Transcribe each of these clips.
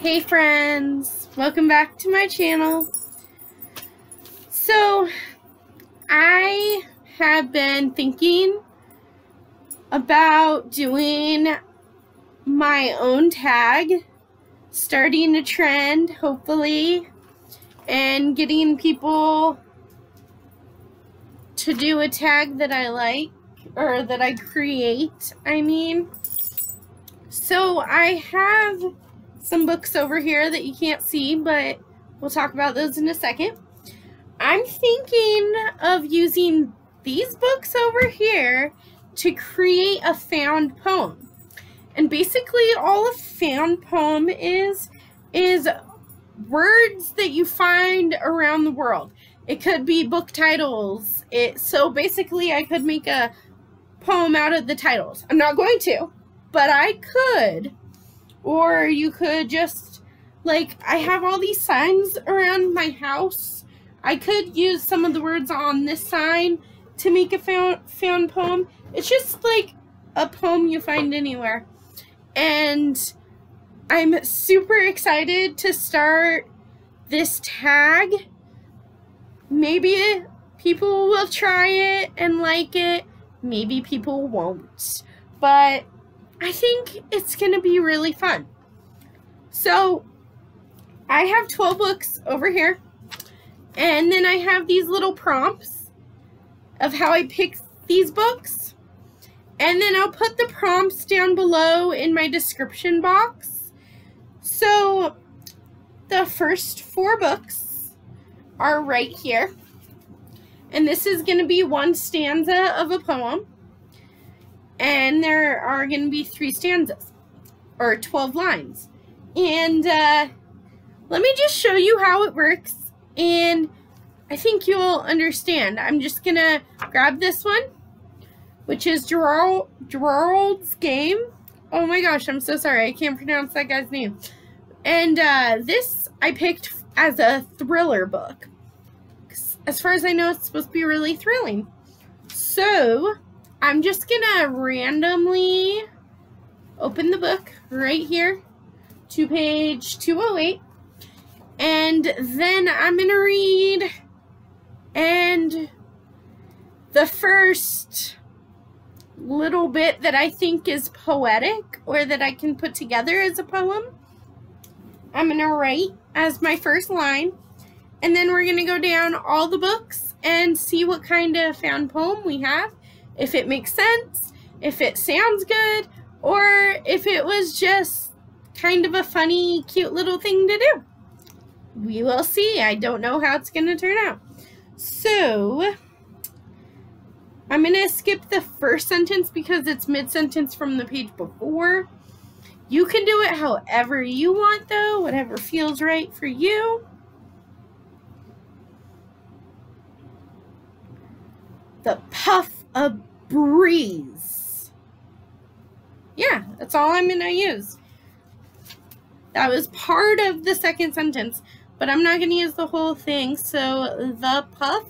Hey friends, welcome back to my channel. So I have been thinking about doing my own tag, starting a trend hopefully, and getting people to do a tag that I like, or that I create, I mean. So I have some books over here that you can't see, but we'll talk about those in a second. I'm thinking of using these books over here to create a found poem. And basically all a found poem is words that you find around the world. It could be book titles. So basically I could make a poem out of the titles. I'm not going to, but I could. Or you could just, like, I have all these signs around my house. I could use some of the words on this sign to make a found poem. It's just like a poem you find anywhere. And I'm super excited to start this tag. Maybe people will try it and like it. Maybe people won't. But I think it's going to be really fun. So I have 12 books over here. And then I have these little prompts of how I pick these books. And then I'll put the prompts down below in my description box. So the first 4 books are right here. And this is going to be one stanza of a poem. And there are going to be 3 stanzas, or 12 lines. And let me just show you how it works, and I think you'll understand. I'm just going to grab this one, which is Gerald's Game. Oh my gosh, I'm so sorry. I can't pronounce that guy's name. And this I picked as a thriller book. As far as I know, it's supposed to be really thrilling. So I'm just gonna randomly open the book right here to page 208, and then I'm gonna read, and the first little bit that I think is poetic, or that I can put together as a poem, I'm gonna write as my first line, and then we're gonna go down all the books and see what kind of found poem we have. If it makes sense, if it sounds good, or if it was just kind of a funny, cute little thing to do. We will see. I don't know how it's going to turn out. So, I'm going to skip the first sentence because it's mid-sentence from the page before. You can do it however you want, though, whatever feels right for you. The puff of breeze. Yeah, that's all I'm gonna use. That was part of the second sentence, but I'm not gonna use the whole thing. So the puff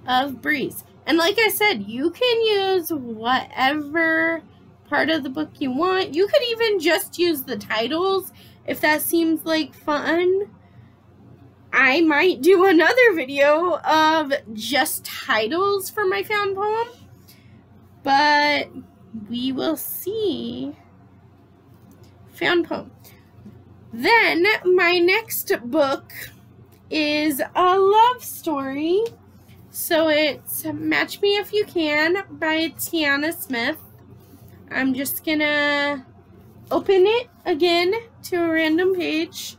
of breeze. And like I said, you can use whatever part of the book you want. You could even just use the titles if that seems like fun. I might do another video of just titles for my found poem, but we will see. Found poem. Then my next book is a love story. So it's Match Me If You Can by Tiana Smith. I'm just gonna open it again to a random page,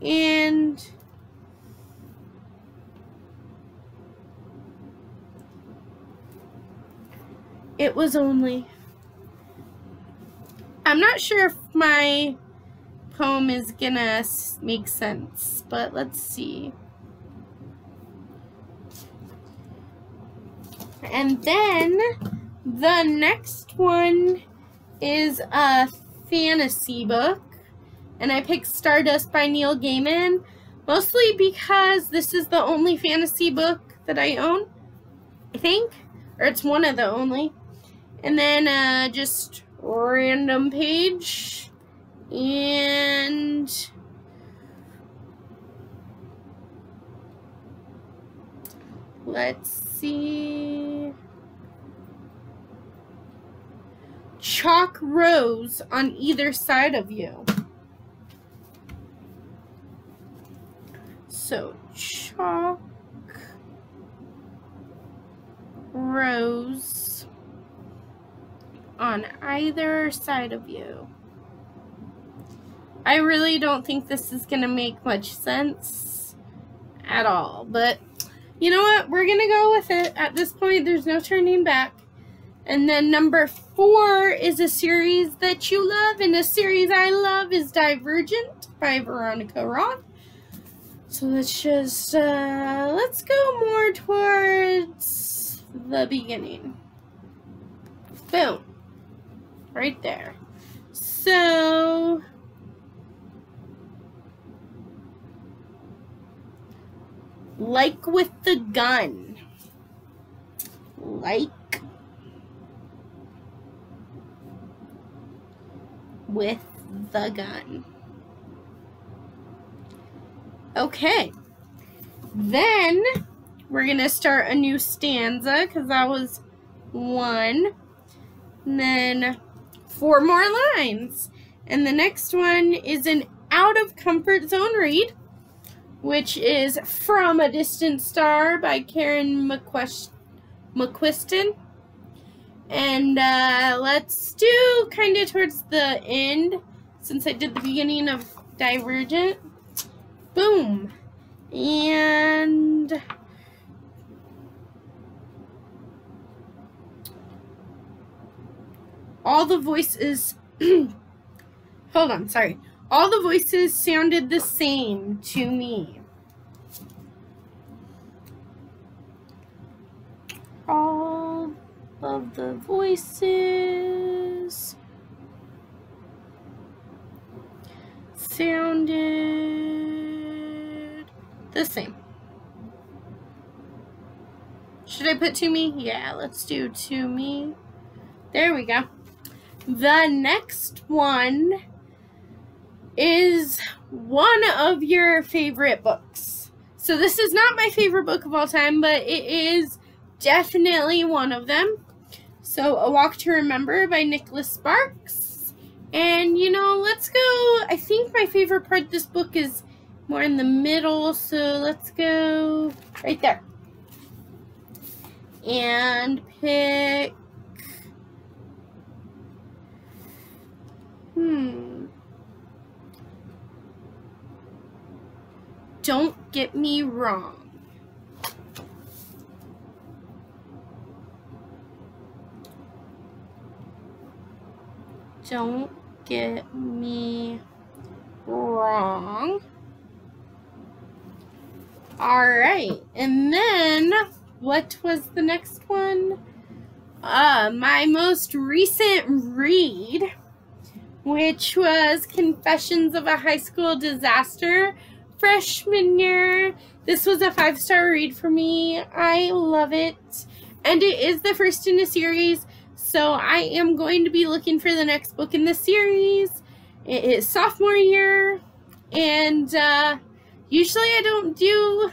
and it was only, I'm not sure if my poem is gonna make sense, but let's see. And then the next one is a fantasy book, and I picked Stardust by Neil Gaiman, mostly because this is the only fantasy book that I own, I think, or it's one of the only. And then just random page, and let's see, chalk rows on either side of you. So chalk rows on either side of you. I really don't think this is going to make much sense at all, but you know what? We're going to go with it. At this point, there's no turning back. And then number 4 is a series that you love, and a series I love is Divergent by Veronica Roth. So let's just, let's go more towards the beginning. Boom. Right there. So, like with the gun. Like with the gun. Okay. Then we're going to start a new stanza because that was 1. And then 4 more lines. And the next one is an out of comfort zone read, which is From a Distant Star by Karen McQuiston. And let's do kind of towards the end, since I did the beginning of Divergent. Boom. And all the voices, hold on, sorry. All the voices sounded the same to me. All of the voices sounded the same. Should I put to me? Yeah, let's do to me. There we go. The next one is one of your favorite books. So this is not my favorite book of all time, but it is definitely one of them. So A Walk to Remember by Nicholas Sparks. And you know, let's go, I think my favorite part of this book is more in the middle, so let's go right there. And pick, Don't Get Me Wrong. Don't Get Me Wrong. Alright, and then what was the next one? My most recent read, which was Confessions of a High School Disaster, freshman year. This was a 5-star read for me. I love it. And it is the first in a series, so I am going to be looking for the next book in the series. It is sophomore year, and usually I don't do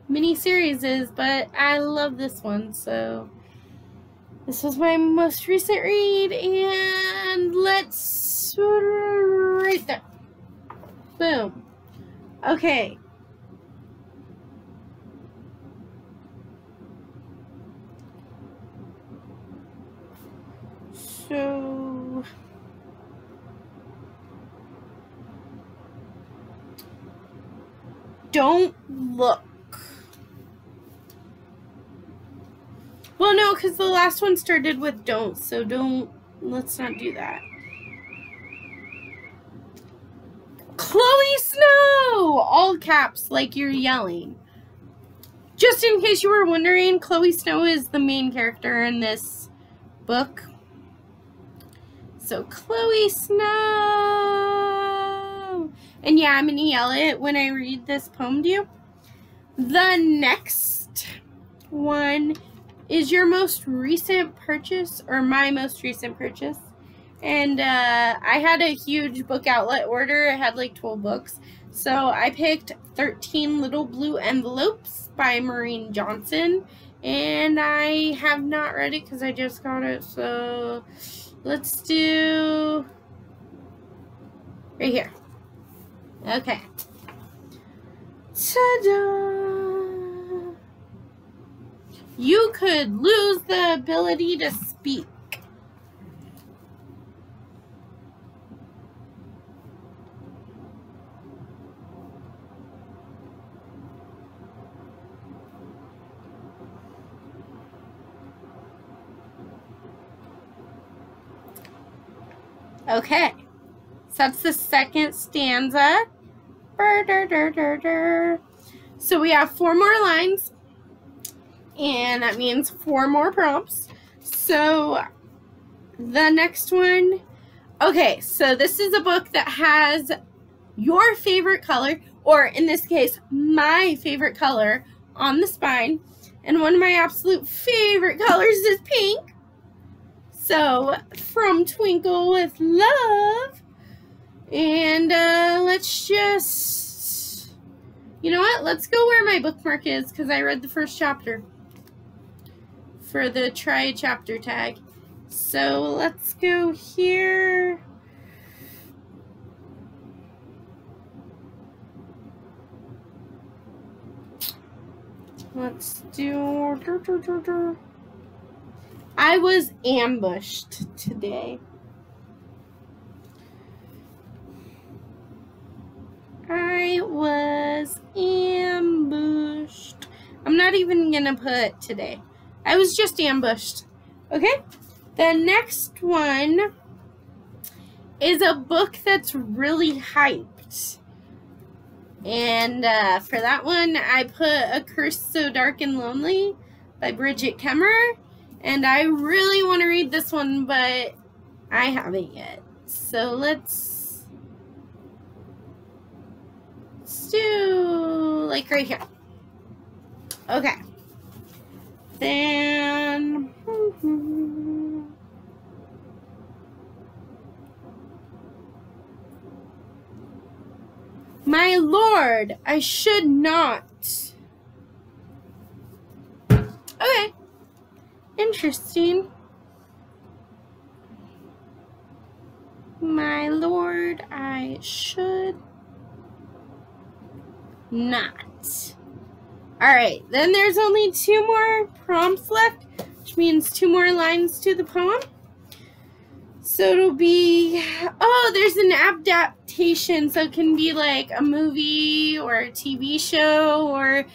mini series, but I love this one, so this was my most recent read, and let's right there. Boom. Okay. So don't look. Well, no, because the last one started with don't, so don't, let's not do that. Chloe Snow! All caps, like you're yelling. Just in case you were wondering, Chloe Snow is the main character in this book. So, Chloe Snow! And yeah, I'm going to yell it when I read this poem to you. The next one is your most recent purchase or my most recent purchase. And I had a huge book outlet order. It had like 12 books. So I picked 13 Little Blue Envelopes by Maureen Johnson. And I have not read it because I just got it. So let's do right here. Okay. Ta-da! You could lose the ability to speak. Okay, so that's the second stanza. So we have 4 more lines, and that means 4 more prompts. So the next one, okay, so this is a book that has your favorite color, or in this case, my favorite color on the spine, and one of my absolute favorite colors is pink. So, from Twinkle with Love. And let's just, you know what? Let's go where my bookmark is because I read the first chapter for the try a chapter tag. So, let's go here. Let's do... I was ambushed today. I was ambushed. I'm not even gonna put today. I was just ambushed. Okay? The next one is a book that's really hyped. And for that one, I put A Curse So Dark and Lonely by Bridget Kemmer. And I really want to read this one, but I haven't yet. So let's do like right here. Okay. Then my lord, I should not. Okay. Interesting. My lord, I should not. Alright, then there's only 2 more prompts left, which means 2 more lines to the poem. So it'll be, oh, there's an adaptation, so it can be like a movie or a TV show or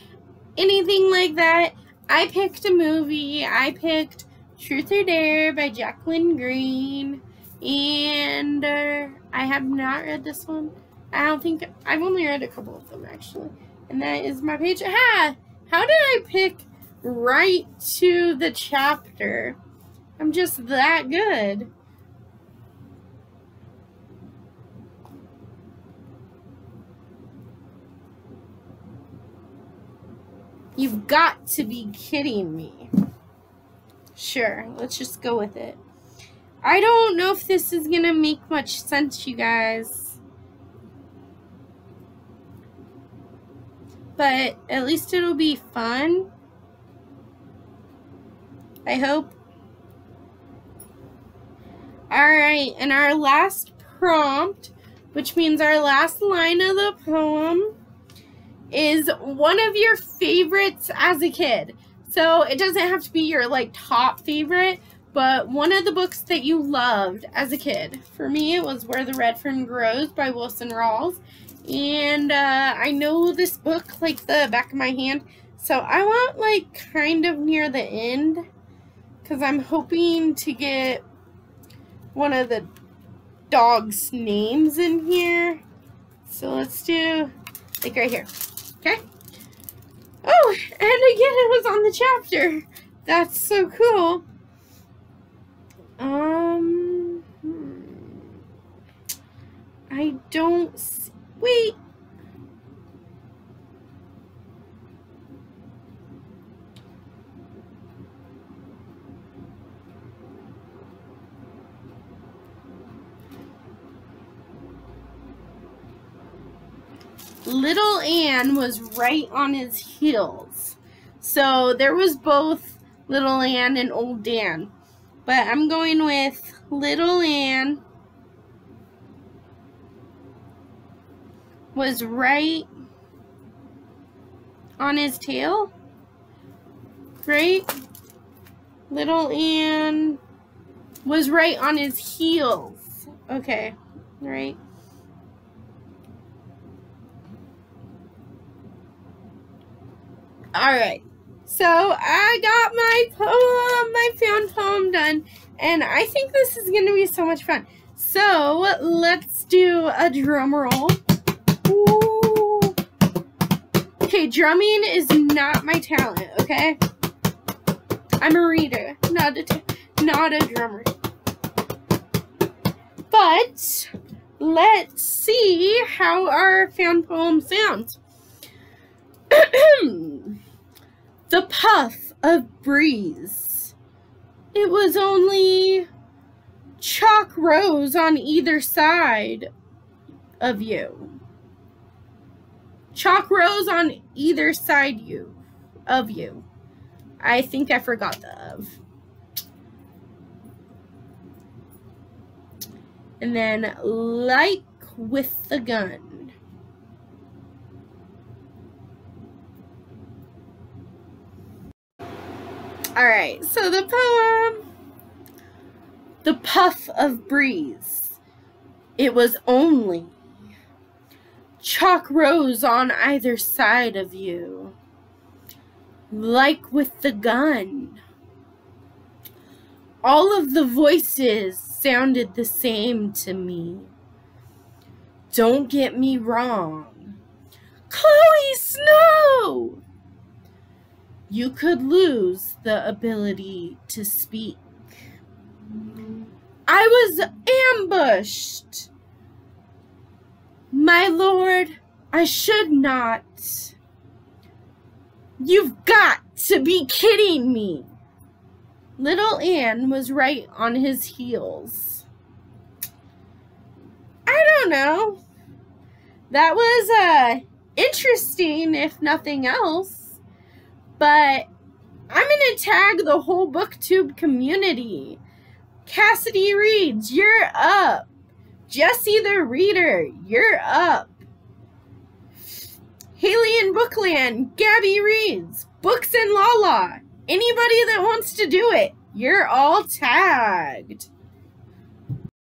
anything like that. I picked a movie. I picked Truth or Dare by Jacqueline Green. And I have not read this one. I don't think, I've only read a couple of them actually. And that is my page. How did I pick right to the chapter? I'm just that good. You've got to be kidding me. Sure, let's just go with it. I don't know if this is gonna make much sense, you guys. But at least it'll be fun. I hope. Alright, and our last prompt, which means our last line of the poem, is one of your favorites as a kid. So it doesn't have to be your like top favorite, but one of the books that you loved as a kid. For me, it was Where the Red Fern Grows by Wilson Rawls. And I know this book like the back of my hand. So I want like kind of near the end, because I'm hoping to get one of the dog's names in here. So let's do like right here. Okay. Oh, and again, it was on the chapter. That's so cool. I don't see, wait. little Ann was right on his heels. So there was both little Ann and old Dan. But I'm going with little Ann was right on his tail, right? Little Ann was right on his heels. Okay, right. Alright, so I got my poem, my found poem done, and I think this is going to be so much fun. So, let's do a drum roll. Ooh. Okay, drumming is not my talent, okay? I'm a reader, not a drummer. But, let's see how our found poem sounds. The puff of breeze. It was only chalk rows on either side of you. Chalk rows on either side of you. I think I forgot the of. And then like with the gun. Alright, so the poem, the puff of breeze. It was only chalk rows on either side of you, like with the gun. All of the voices sounded the same to me. Don't get me wrong. Chloe Snow! You could lose the ability to speak. I was ambushed. My lord, I should not. You've got to be kidding me. Little Ann was right on his heels. I don't know. That was interesting, if nothing else. But I'm going to tag the whole BookTube community. Cassidy reads, you're up. Jesse the reader, you're up. Haley in Bookland, Gabby reads, Books and Lala. Anybody that wants to do it, you're all tagged.